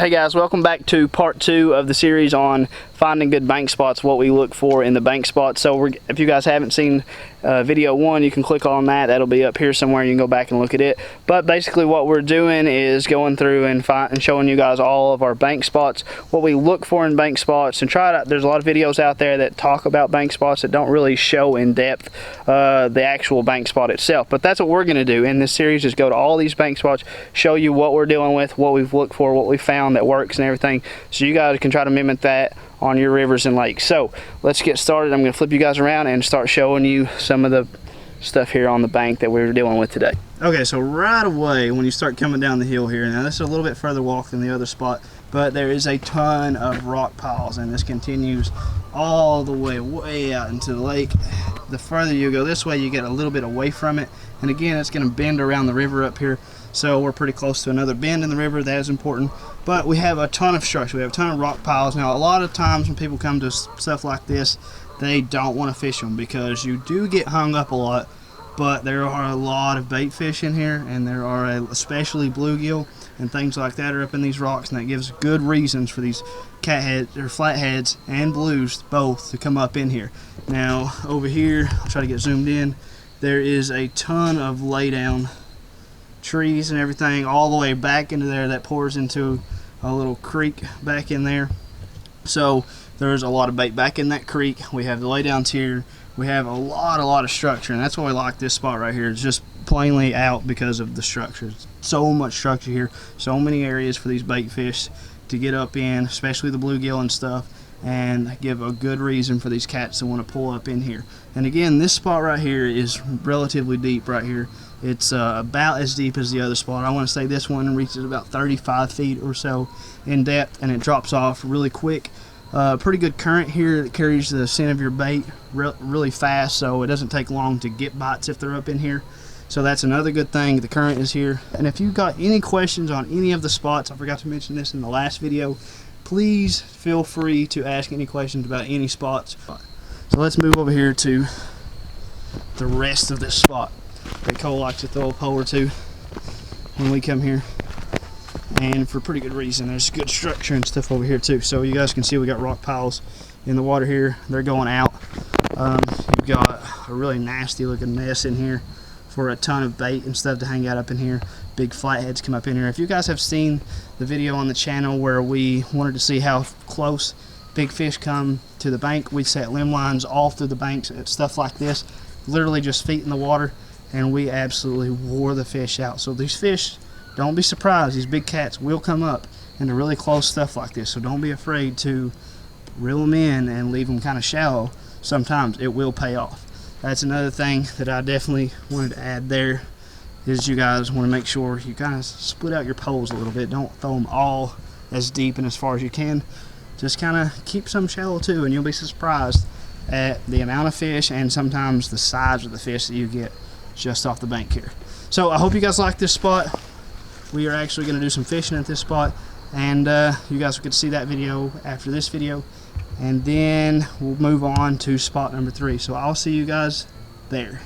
Hey guys, welcome back to part 2 of the series on finding good bank spots, what we look for in the bank spots. So if you guys haven't seen video 1, you can click on that. That'll be up here somewhere. You can go back and look at it. But basically what we're doing is going through and showing you guys all of our bank spots, what we look for in bank spots, and try it out. There's a lot of videos out there that talk about bank spots that don't really show in depth the actual bank spot itself. But that's what we're going to do in this series, is go to all these bank spots, show you what we're dealing with, what we've looked for, what we found that works and everything, so you guys can try to mimic that on your rivers and lakes. So let's get started. I'm going to flip you guys around and start showing you some of the stuff here on the bank that we're dealing with today. Okay, so right away when you start coming down the hill here, now this is a little bit further walk than the other spot, but there is a ton of rock piles, and this continues all the way out into the lake. The further you go this way, you get a little bit away from it, and again it's going to bend around the river up here, so we're pretty close to another bend in the river. That is important. But we have a ton of structure, we have a ton of rock piles. Now a lot of times when people come to stuff like this, they don't want to fish them because you do get hung up a lot, but there are a lot of bait fish in here, and there are especially bluegill and things like that are up in these rocks, and that gives good reasons for these catheads or flatheads and blues both to come up in here. Now over here, I'll try to get zoomed in, there is a ton of laydown trees and everything all the way back into there that pours into a little creek back in there. So there's a lot of bait back in that creek. We have the laydowns here. We have a lot of structure, and that's why we like this spot right here. It's just plainly out because of the structure. So much structure here, so many areas for these bait fish to get up in, especially the bluegill and stuff, and give a good reason for these cats to want to pull up in here. And again, this spot right here is relatively deep right here. It's about as deep as the other spot. I want to say this one reaches about 35 feet or so in depth, and it drops off really quick. Pretty good current here that carries the scent of your bait really fast, so it doesn't take long to get bites if they're up in here. So that's another good thing. The current is here. And if you've got any questions on any of the spots, I forgot to mention this in the last video, please feel free to ask any questions about any spots. So let's move over here to the rest of this spot that Cole likes to throw a pole or two when we come here, and for pretty good reason. There's good structure and stuff over here too. So you guys can see we got rock piles in the water here. They're going out. You've got a really nasty looking mess in here for a ton of bait and stuff to hang out up in here. Big flatheads come up in here. If you guys have seen the video on the channel where we wanted to see how close big fish come to the bank, we set limb lines all through the banks at stuff like this, literally just feet in the water, and we absolutely wore the fish out. So these fish, don't be surprised, these big cats will come up into really close stuff like this. So don't be afraid to reel them in and leave them kind of shallow. Sometimes it will pay off. That's another thing that I definitely wanted to add there, is you guys want to make sure you kind of split out your poles a little bit. Don't throw them all as deep and as far as you can. Just kind of keep some shallow too, and you'll be surprised at the amount of fish and sometimes the size of the fish that you get just off the bank here. So I hope you guys like this spot. We are actually going to do some fishing at this spot, and you guys will get to see that video after this video, and then we'll move on to spot number 3. So I'll see you guys there.